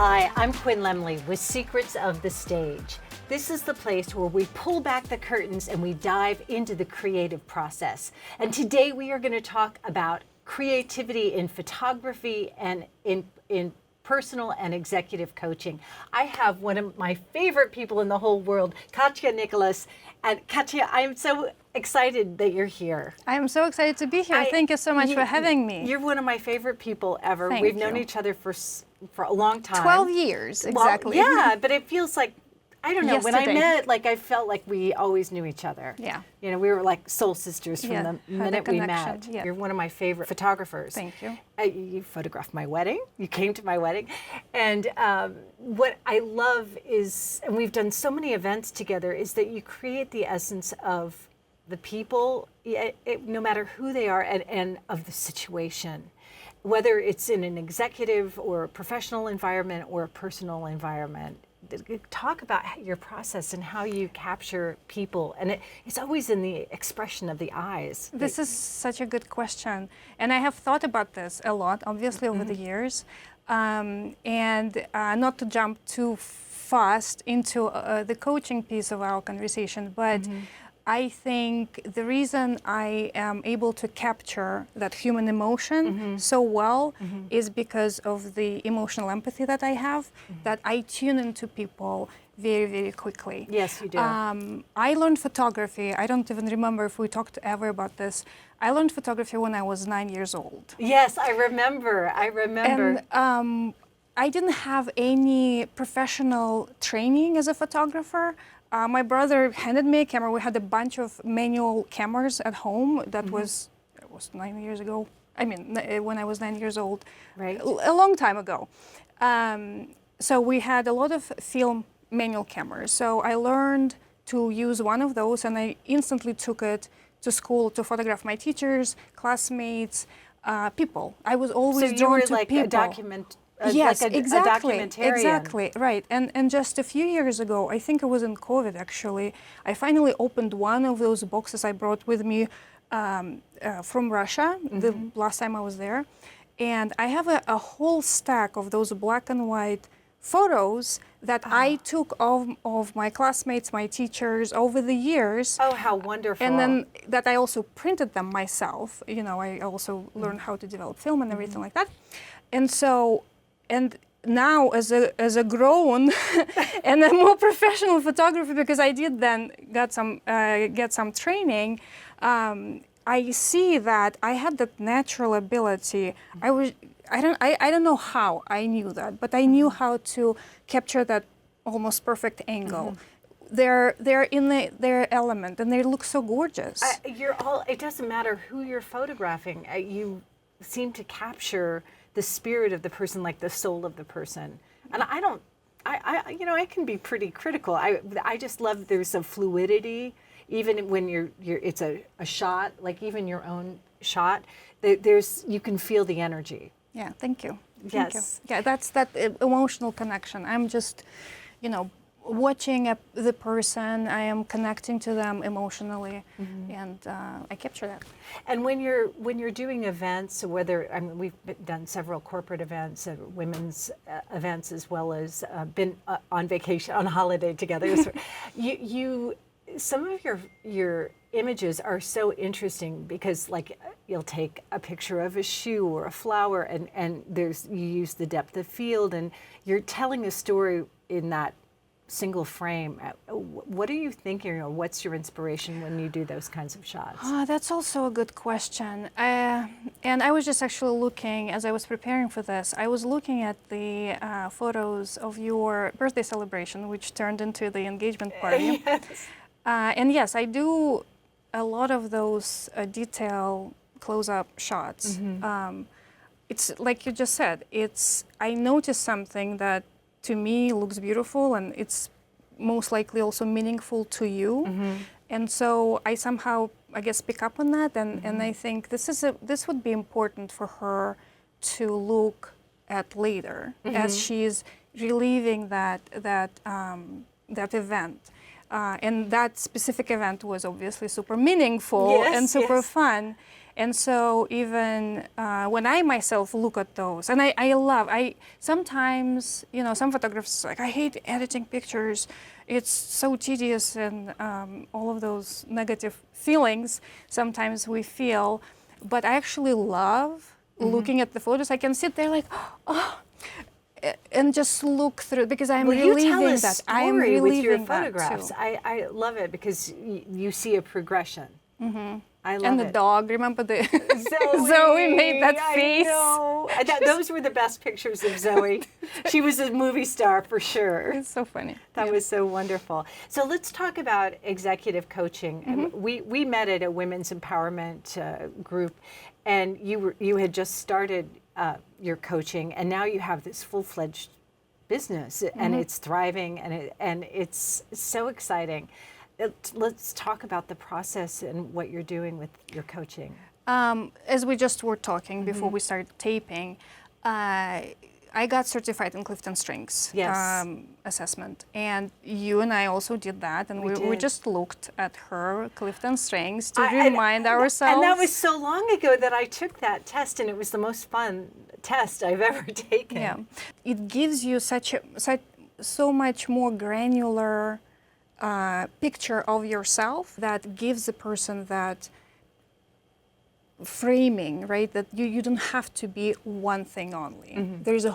Hi, I'm Quinn Lemley with Secrets of the Stage. This is the place where we pull back the curtains and we dive into the creative process. And today we are going to talk about creativity in photography and in personal and executive coaching. I have one of my favorite people in the whole world, Katya Nicholas. And Katya, I'm so excited that you're here. I am so excited to be here. Thank you so much for having me. You're one of my favorite people ever. Thank We've you. known each other for a long time. 12 years, exactly. Well, yeah, but it feels like, I don't know, Yesterday. when I met, like I felt like we always knew each other. Yeah. You know, we were like soul sisters from the minute we met. Yeah. You're one of my favorite photographers. Thank you. You photographed my wedding. You came to my wedding. And what I love is, and we've done so many events together, is that you create the essence of the people, no matter who they are, and of the situation. Whether it's in an executive or a professional environment or a personal environment. Talk about your process and how you capture people, and it's always in the expression of the eyes. This is such a good question, and I have thought about this a lot, obviously, over the years, and not to jump too fast into the coaching piece of our conversation, but I think the reason I am able to capture that human emotion so well is because of the emotional empathy that I have, that I tune into people very, very quickly. Yes, you do. I learned photography. I don't even remember if we talked ever about this. I learned photography when I was 9 years old. Yes, I remember. And I didn't have any professional training as a photographer. My brother handed me a camera. We had a bunch of manual cameras at home. That was 9 years ago. I mean, when I was 9 years old, right? A long time ago. So we had a lot of film manual cameras. So I learned to use one of those, and I instantly took it to school to photograph my teachers, classmates, people. I was always drawn to people. So you were like a document. Yes, like exactly, a documentarian. exactly, right. And just a few years ago, I think it was in COVID actually, I finally opened one of those boxes I brought with me from Russia the last time I was there. And I have a whole stack of those black and white photos that I took of my classmates, my teachers over the years. Oh, how wonderful. And then that I also printed them myself. You know, I also learned how to develop film and everything like that. And so, and now as a grown and a more professional photographer, because I did then get some training, I see that I had that natural ability. I don't know how I knew that, but I knew how to capture that almost perfect angle. They're in their element, and they look so gorgeous. It doesn't matter who you're photographing. You seem to capture the spirit of the person, like the soul of the person. And I can be pretty critical. I just love there's a fluidity, even when it's a shot, like even your own shot, you can feel the energy. Yeah, thank you. Yes. Thank you. Yeah, that's that emotional connection. I'm just, watching the person, I am connecting to them emotionally, and I capture that. And when you're doing events, we've done several corporate events and women's events, as well as been on vacation, on holiday together. Some of your images are so interesting because, like, you'll take a picture of a shoe or a flower, and you use the depth of field, and you're telling a story in that single frame. What are you thinking, or what's your inspiration when you do those kinds of shots? That's also a good question. And I was just actually looking, as I was preparing for this, I was looking at the photos of your birthday celebration, which turned into the engagement party. Yes. And yes, I do a lot of those detail close-up shots. It's like you just said, I noticed something that to me looks beautiful, and it's most likely also meaningful to you. And so I somehow, I guess, pick up on that, and I think this would be important for her to look at later as she's reliving that event. And that specific event was obviously super meaningful Yes, and super yes. fun. And so even when I myself look at those, and I sometimes, some photographers are like, I hate editing pictures. It's so tedious, and all of those negative feelings sometimes we feel. But I actually love looking at the photos. I can sit there like, oh, and just look through, because I'm reliving that. I am Story with your reliving that photographs. too. I love it because you see a progression. I love And it. the dog, remember the Zoe, Zoe made that face. I know. Those were the best pictures of Zoe. She was a movie star for sure. It's so funny. That was so wonderful. So let's talk about executive coaching. And we met at a women's empowerment group, and you had just started your coaching, and now you have this full-fledged business, and it's thriving, and it's so exciting. Let's talk about the process and what you're doing with your coaching. As we just were talking before we started taping, I got certified in Clifton Strengths assessment, and you and I also did that, and we just looked at her Clifton Strengths to remind ourselves. And that was so long ago that I took that test, and it was the most fun test I've ever taken. Yeah, it gives you so much more granular picture of yourself that gives the person that framing, right? That you don't have to be one thing only. There's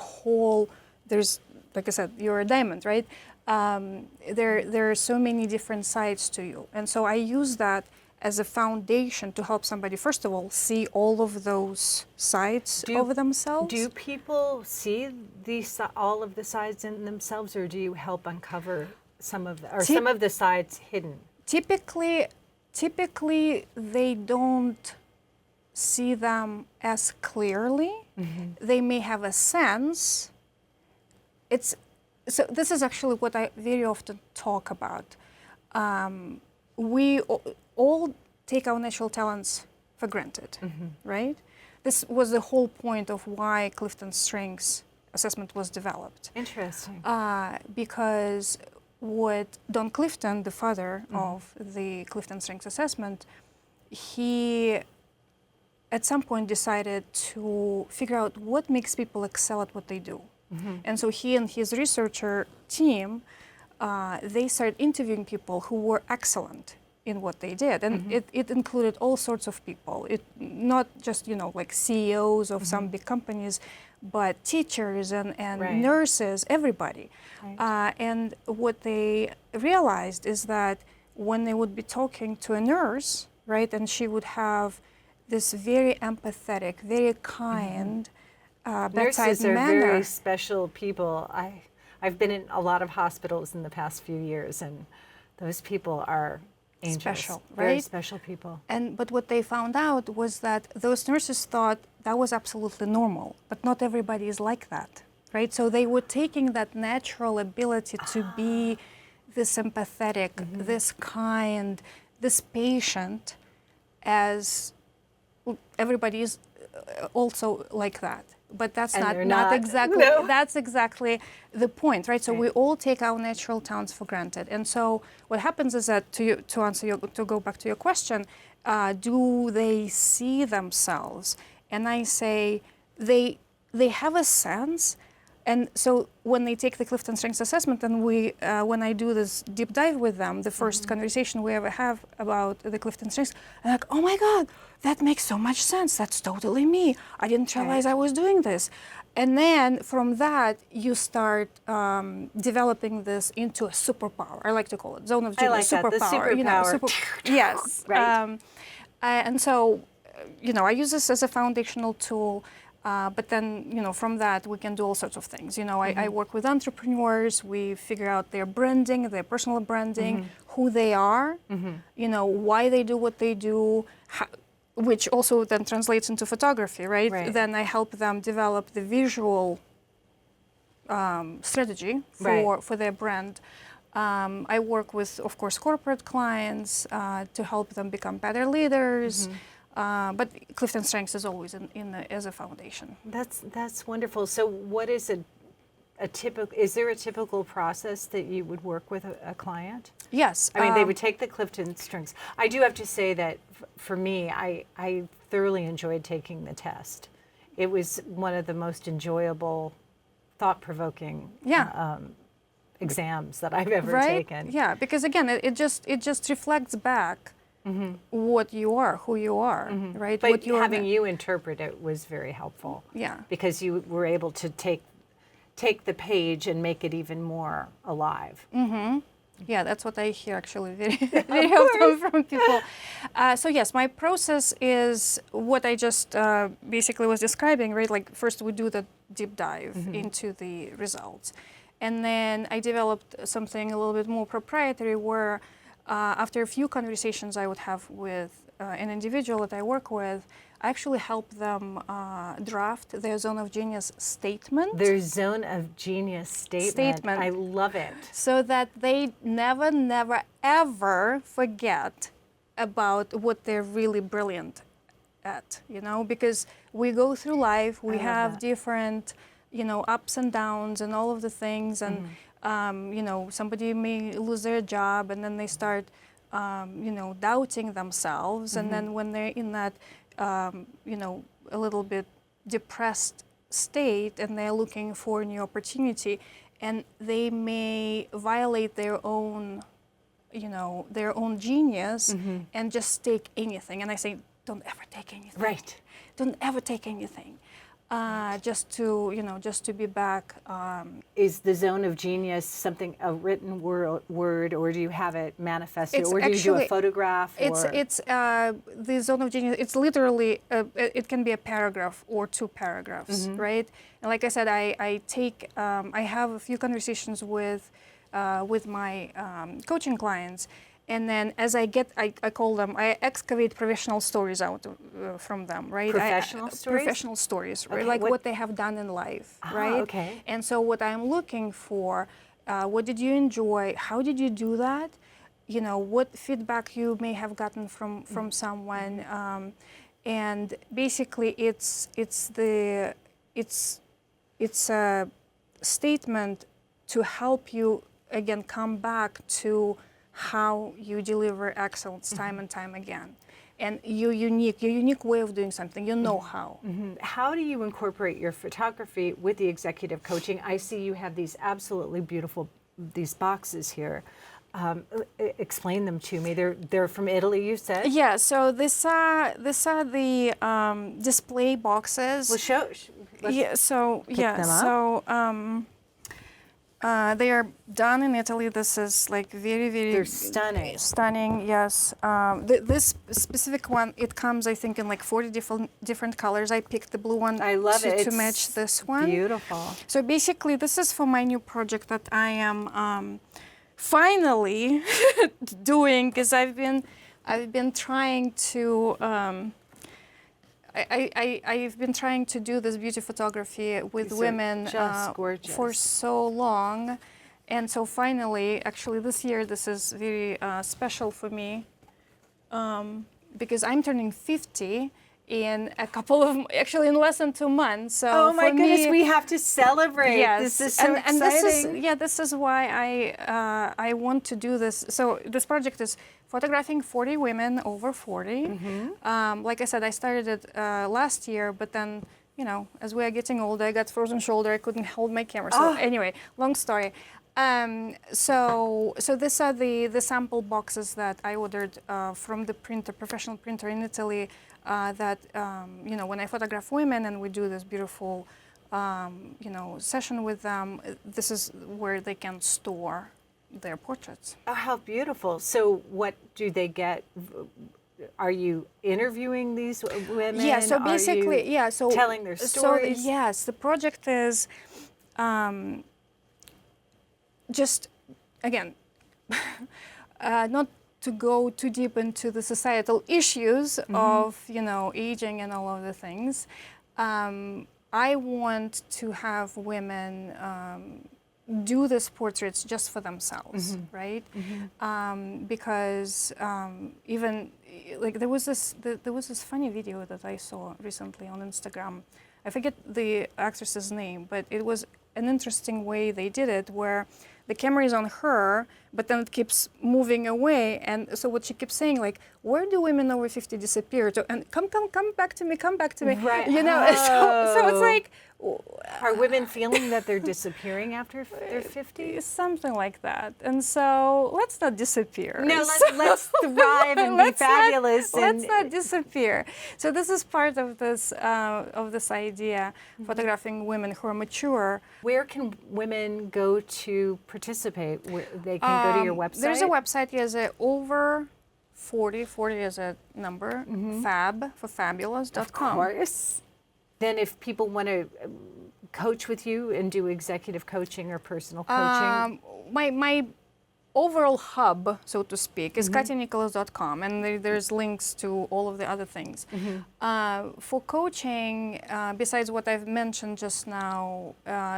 like I said, you're a diamond, right? There are so many different sides to you. And so I use that as a foundation to help somebody, first of all, see all of those sides of themselves. Do people see all of the sides in themselves, or do you help uncover some of the sides hidden? Typically they don't see them as clearly. They may have a sense. So this is actually what I very often talk about. We all take our natural talents for granted, right? This was the whole point of why Clifton Strengths assessment was developed. Interesting. Because what Don Clifton, the father of the Clifton Strengths assessment, he at some point decided to figure out what makes people excel at what they do. And so he and his researcher team, they started interviewing people who were excellent in what they did. And it included all sorts of people. Not just, like CEOs of some big companies, but teachers and nurses, everybody. Right. And what they realized is that when they would be talking to a nurse, right, and she would have this very empathetic, very kind bedside Nurses are manner. very special people. I've been in a lot of hospitals in the past few years, and those people are angels. Special, very right? special people. But what they found out was that those nurses thought that was absolutely normal, but not everybody is like that, right? So they were taking that natural ability to be this empathetic, this kind, this patient, as everybody is also like that. But that's not exactly, no. That's exactly the point, right? So we all take our natural talents for granted. And so what happens is that, to go back to your question, do they see themselves? And I say they have a sense. And so when they take the Clifton Strengths assessment, and when I do this deep dive with them, the first conversation we ever have about the Clifton Strengths, I'm like, oh my God, that makes so much sense. That's totally me. I didn't realize I was doing this. And then from that, you start developing this into a superpower. I like to call it zone of genius, superpower. The superpower. Yes. Right. And so, I use this as a foundational tool. But then, from that, we can do all sorts of things. I work with entrepreneurs. We figure out their branding, their personal branding, who they are, why they do what they do, which also then translates into photography, right? Then I help them develop the visual strategy for their brand. I work with, of course, corporate clients to help them become better leaders. But Clifton Strengths is always as a foundation. That's wonderful. So what is a is there a typical process that you would work with a client? Yes. I mean, they would take the Clifton Strengths. I do have to say that for me, I thoroughly enjoyed taking the test. It was one of the most enjoyable, thought-provoking exams that I've ever taken. Yeah, because again, it just reflects back what you are, who you are, right? But what having you interpret it was very helpful. Yeah. Because you were able to take the page and make it even more alive. Yeah, that's what I hear actually very, very often from people. So yes, my process is what I just basically was describing, right? Like first we do the deep dive into the results. And then I developed something a little bit more proprietary where after a few conversations I would have with an individual that I work with, I actually help them draft their zone of genius statement. Their zone of genius statement. I love it. So that they never, never, ever forget about what they're really brilliant at, you know, because we go through life, we have different, you know, ups and downs and all of the things, and you know, somebody may lose their job and then they start, you know, doubting themselves, and then when they're in that, you know, a little bit depressed state and they're looking for a new opportunity, and they may violate their own, you know, their own genius and just take anything. And I say, don't ever take anything. Right. Don't ever take anything. Just to, you know, just to be back. Is the zone of genius something, a written word, or do you have it manifested, or do you do a photograph? It's the zone of genius. It's literally it can be a paragraph or two paragraphs, right? And like I said, I take I have a few conversations with my coaching clients. And then as I call them, I excavate professional stories out from them, right? Professional stories? Professional stories, right? Okay, Like what they have done in life, right? Okay. And so what I'm looking for, what did you enjoy? How did you do that? You know, what feedback you may have gotten from someone. And basically it's a statement to help you, again, come back to how you deliver excellence time and time again, and your unique way of doing something, you know how. How do you incorporate your photography with the executive coaching? I see you have these absolutely beautiful, these boxes here. Explain them to me. They're from Italy, you said? Yeah, so these are the display boxes. Well, show. They are done in Italy. This is like very, very... They're stunning. Stunning, yes. This specific one, it comes, I think, in like 40 different colors. I picked the blue one I love it. to match this one. Beautiful. So basically, this is for my new project that I am finally doing, because I've been trying to... I've been trying to do this beauty photography with women for so long, and so finally, actually this year, this is very special for me because I'm turning 50 in a couple of, actually in less than 2 months. So oh my goodness, we have to celebrate. Yes, this is so exciting. This is why I want to do this. So this project is photographing 40 women over 40. Like I said, I started it last year, but then, you know, as we are getting older, I got frozen shoulder, I couldn't hold my camera. So anyway, long story. So these are the sample boxes that I ordered from the professional printer in Italy, that, you know, when I photograph women and we do this beautiful, you know, session with them, this is where they can store their portraits. Oh, how beautiful. So what do they get? Are you interviewing these women? Yeah, so basically, so telling their stories? So, yes, the project is just, again, not to go too deep into the societal issues of, you know, aging and all of the things. I want to have women do these portraits just for themselves, right? Because even like there was this funny video that I saw recently on Instagram. I forget the actress's name, but it was an interesting way they did it, where the camera is on her, but then it keeps moving away. And so what she keeps saying, like, where do women over 50 disappear to? And come back to me, come back to me. Right. You know, so it's like, are women feeling that they're disappearing after their 50s? something like that. And so let's not disappear. No, let's thrive and be fabulous. Let's not disappear. So this is part of this idea, photographing women who are mature. Where can women go to participate? They can go to your website? There's a website, yes, over 40 is a number, fab for fabulous.com. Of course. Then if people want to coach with you and do executive coaching or personal coaching? My overall hub, so to speak, is katyanicholas.com, and there's links to all of the other things. For coaching, besides what I've mentioned just now,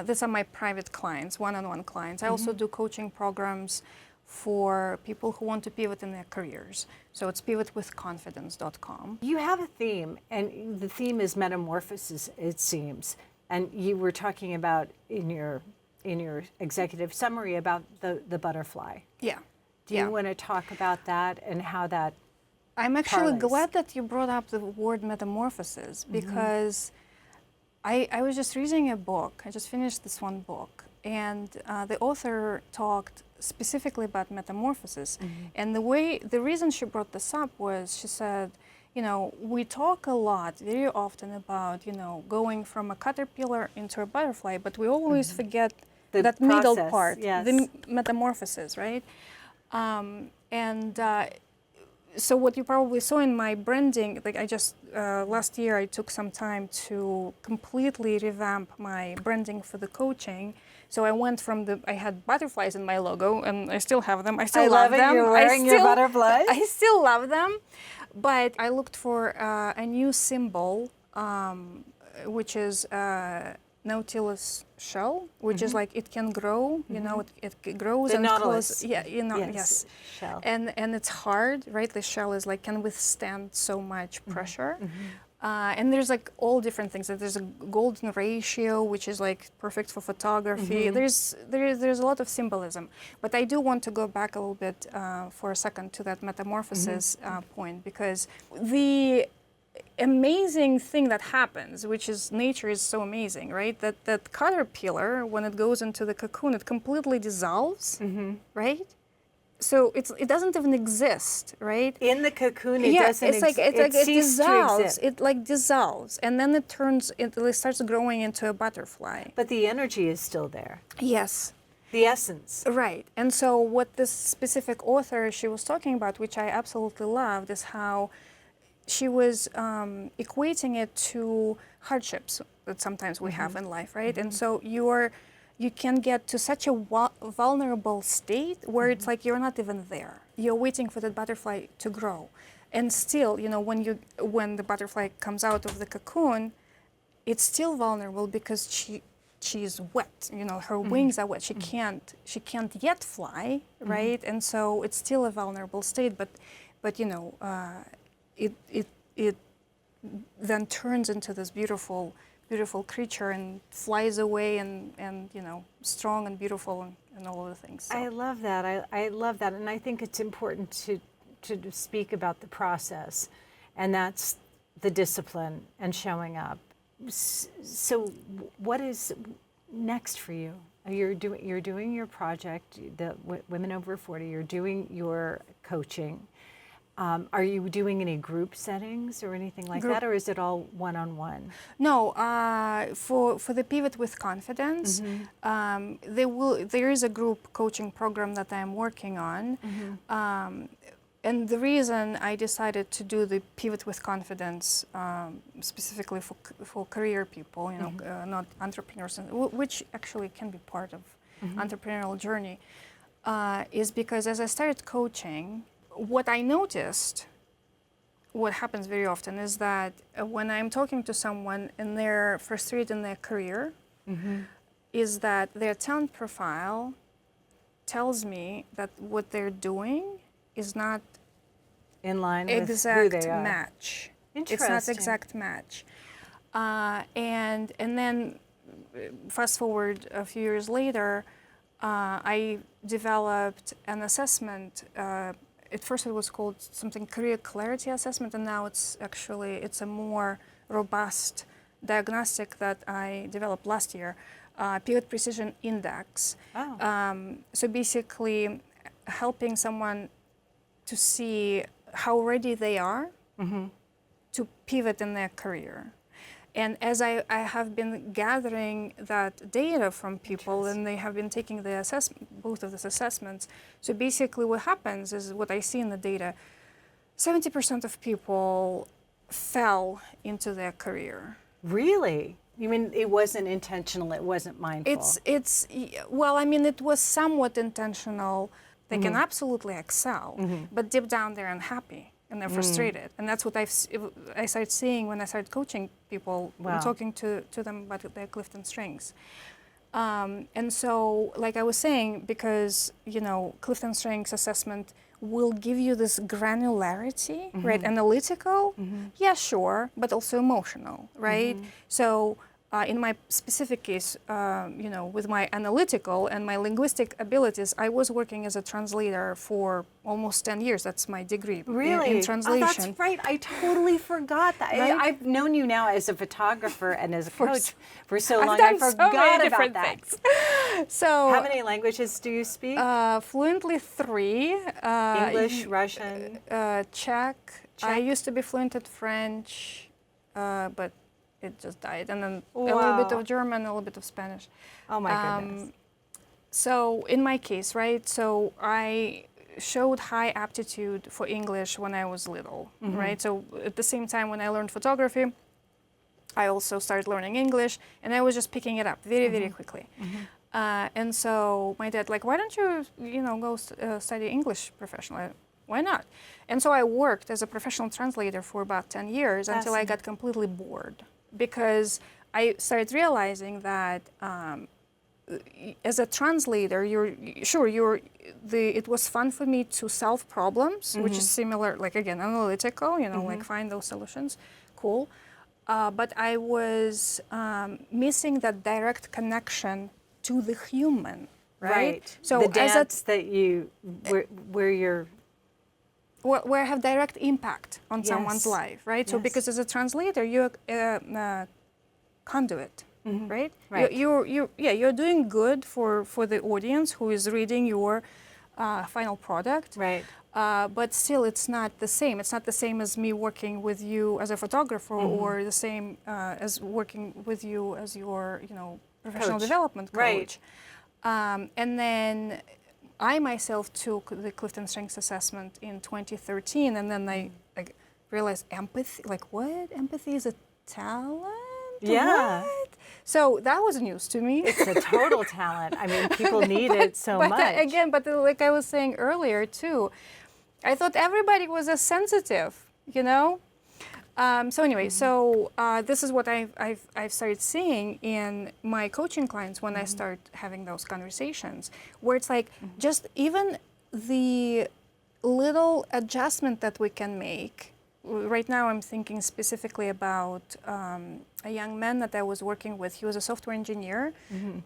these are my private clients, one-on-one clients. I also do coaching programs for people who want to pivot in their careers. So it's pivotwithconfidence.com. You have a theme, and the theme is metamorphosis, it seems. And you were talking about in your executive summary about the butterfly. Yeah. Do you want to talk about that and how that I'm actually parlays? glad that you brought up the word metamorphosis, because I was just reading a book. I just finished this one book, and the author talked specifically about metamorphosis. And the reason she brought this up was, she said, you know, we talk a lot, very often, about, you know, going from a caterpillar into a butterfly, but we always forget that middle part, the metamorphosis, right? So what you probably saw in my branding, like I just, last year I took some time to completely revamp my branding for the coaching. So I went from I had butterflies in my logo, and I still have them. I still love them. You're wearing your butterflies. I still love them. But I looked for a new symbol, which is Nautilus shell, which is like it can grow. You know, it grows the and Nautilus. Yeah, you know, yes. Shell. And it's hard, right? The shell is like can withstand so much pressure. And there's like all different things. There's a golden ratio, which is like perfect for photography. There's a lot of symbolism. But I do want to go back a little bit for a second to that metamorphosis point, because the amazing thing that happens, which is nature is so amazing, right? That caterpillar, when it goes into the cocoon, it completely dissolves, right? So it doesn't even exist, right? In the cocoon, it doesn't exist. It dissolves. It like dissolves, and then it starts growing into a butterfly. But the energy is still there. Yes. The essence. Right. And so what this specific author she was talking about, which I absolutely loved, is how she was equating it to hardships that sometimes we have in life, right? And so you can get to such a vulnerable state where it's like you're not even there. You're waiting for the butterfly to grow. And still, you know, when the butterfly comes out of the cocoon, it's still vulnerable because she's wet. You know, her wings are wet. She can't yet fly, right? And so it's still a vulnerable state, but you know, it then turns into this beautiful creature and flies away and you know, strong and beautiful and all of the things. So. I love that. I love that. And I think it's important to speak about the process, and that's the discipline and showing up. So what is next for you? You're doing your project, the Women Over 40, you're doing your coaching. Are you doing any group settings or anything like that, or is it all one-on-one? No, for the Pivot with Confidence, there is a group coaching program that I'm working on. And the reason I decided to do the Pivot with Confidence specifically for career people, you know, not entrepreneurs, which actually can be part of entrepreneurial journey, is because as I started coaching, what I noticed, what happens very often, is that when I'm talking to someone and they're frustrated in their career, is that their talent profile tells me that what they're doing is not in line with who they are. Match. Interesting. It's not exact match. And then fast forward a few years later, I developed an assessment. At first it was called something career clarity assessment, and now it's a more robust diagnostic that I developed last year, pivot precision index. Oh. So basically helping someone to see how ready they are to pivot in their career. And as I have been gathering that data from people, and they have been taking the both of these assessments, so basically what happens is what I see in the data, 70% of people fell into their career. Really? You mean it wasn't intentional, it wasn't mindful? Well, I mean, it was somewhat intentional. They can absolutely excel, but deep down they're unhappy. And they're frustrated, and that's what I started seeing when I started coaching people, and talking to them about their Clifton strengths. And so, like I was saying, because Clifton strengths assessment will give you this granularity, right? Analytical, yeah, sure, but also emotional, right? So. In my specific case, with my analytical and my linguistic abilities, I was working as a translator for almost 10 years. That's my degree in translation. Oh, that's right. I totally forgot that. Right? I've known you now as a photographer and as a coach for so long. I forgot about that. So, how many languages do you speak? Fluently 3. English, Russian, Czech. I used to be fluent at French, but it just died, and then a little bit of German, a little bit of Spanish. Oh my goodness. So in my case, right, so I showed high aptitude for English when I was little, right? So at the same time when I learned photography, I also started learning English, and I was just picking it up very, very quickly. And so my dad, like, why don't you, go study English professionally? Why not? And so I worked as a professional translator for about 10 years until I got completely bored. Because I started realizing that as a translator, it was fun for me to solve problems, which is similar, like again, analytical, like find those solutions, cool. But I was missing that direct connection to the human, right? So the dance that where you're where I have direct impact on someone's life, right? So because as a translator, you're a conduit, right? You're doing good for the audience who is reading your final product, right? But still, it's not the same. It's not the same as me working with you as a photographer, or the same as working with you as your, professional development coach. Right. And then I myself took the Clifton Strengths Assessment in 2013, and then I realized empathy. Like, what? Empathy is a talent? Yeah. What? So that was news to me. It's a total talent. I mean, people need it so much. But like I was saying earlier too, I thought everybody was as sensitive, So anyway, this is what I've started seeing in my coaching clients when I start having those conversations, where it's like just even the little adjustment that we can make. Right now I'm thinking specifically about a young man that I was working with. He was a software engineer,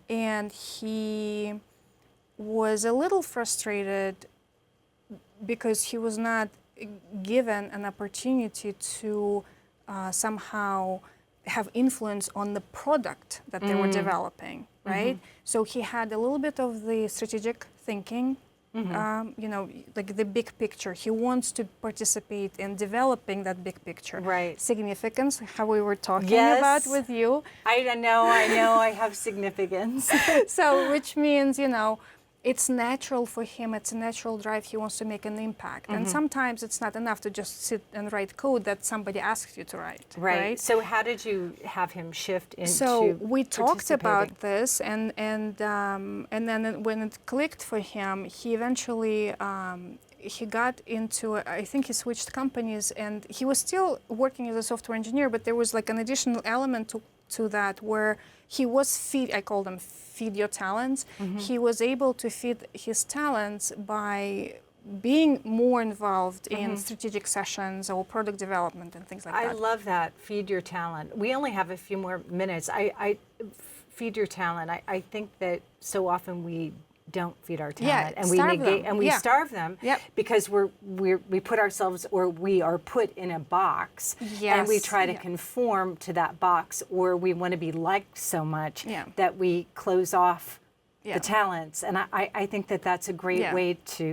and he was a little frustrated because he was not given an opportunity to somehow have influence on the product that they were developing, right? So he had a little bit of the strategic thinking, like the big picture. He wants to participate in developing that big picture. Right. Significance, how we were talking about with you. I know, I have significance. So, which means, it's natural for him, it's a natural drive, he wants to make an impact. And sometimes it's not enough to just sit and write code that somebody asks you to write. Right. So how did you have him shift into So we talked about this, and then when it clicked for him, he eventually, he got into, I think he switched companies, and he was still working as a software engineer, but there was like an additional element to that where he was I call them feed your talents. He was able to feed his talents by being more involved in strategic sessions or product development and things like that. I love that, feed your talent. We only have a few more minutes. feed your talent. I think that so often we don't feed our Yeah, talent, and we starve negate them. and we Yeah. starve them Yep. because we put ourselves, or we are put in a box, and we Yes. try to Yeah. conform to that box, or we want to be liked so much Yeah. that we close off Yeah. the talents. And I think that that's a great Yeah. way to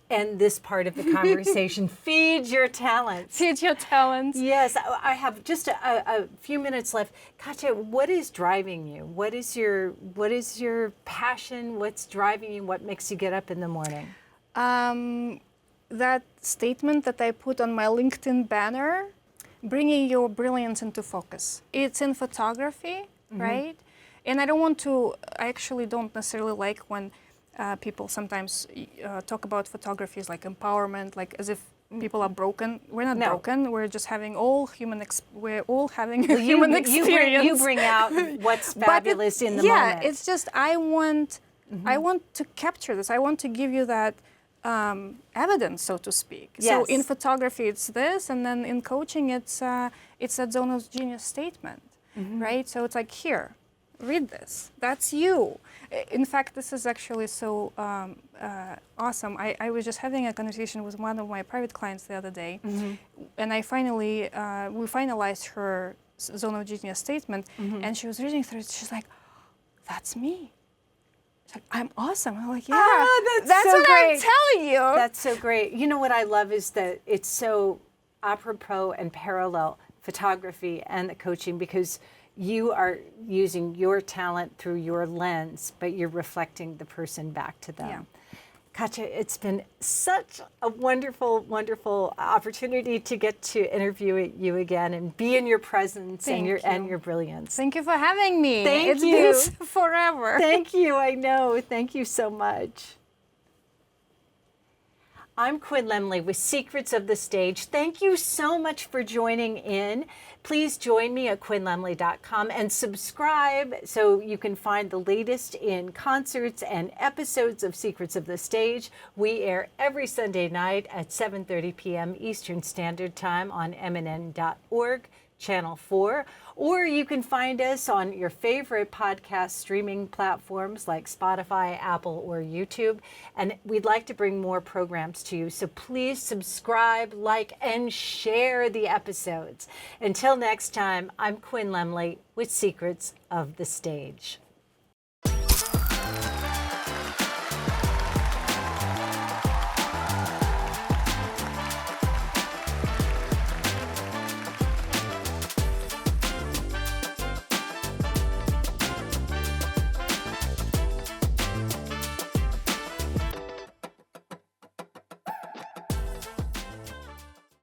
end this part of the conversation. Feed your talents. Feed your talents. Yes, I have just a few minutes left. Katya, what is driving you? What is your passion? What's driving you? What makes you get up in the morning? That statement that I put on my LinkedIn banner, bringing your brilliance into focus. It's in photography, right? And I actually don't necessarily like when people sometimes talk about photography as like empowerment, like as if people are broken. We're not No. broken. We're just having we're all having a Well, human experience. You bring out what's But fabulous in the yeah, moment. it's just I want to capture this. I want to give you that evidence, so to speak. So Yes. in photography, it's this, and then in coaching, it's that zone of genius statement, right? So it's like, here, read this. That's you. In fact, this is actually so awesome. I was just having a conversation with one of my private clients the other day, and we finalized her zone of genius statement, and she was reading through it. She's like, "That's me." She's like, "I'm awesome." I'm like, "Yeah, that's so what great. I'm telling you." That's so great. You know what I love is that it's so apropos and parallel, photography and the coaching, because you are using your talent through your lens, but you're reflecting the person back to them. Yeah. Katya, it's been such a wonderful, wonderful opportunity to get to interview you again and be in your presence and your brilliance. Thank you for having me. Thank It's you. been forever. Thank you, I know. Thank you so much. I'm Quinn Lemley with Secrets of the Stage. Thank you so much for joining in. Please join me at quinnlemley.com and subscribe so you can find the latest in concerts and episodes of Secrets of the Stage. We air every Sunday night at 7:30 p.m. Eastern Standard Time on mnn.org. Channel 4, or you can find us on your favorite podcast streaming platforms like Spotify, Apple, or YouTube. And we'd like to bring more programs to you, so please subscribe, like, and share the episodes. Until next time, I'm Quinn Lemley with Secrets of the Stage.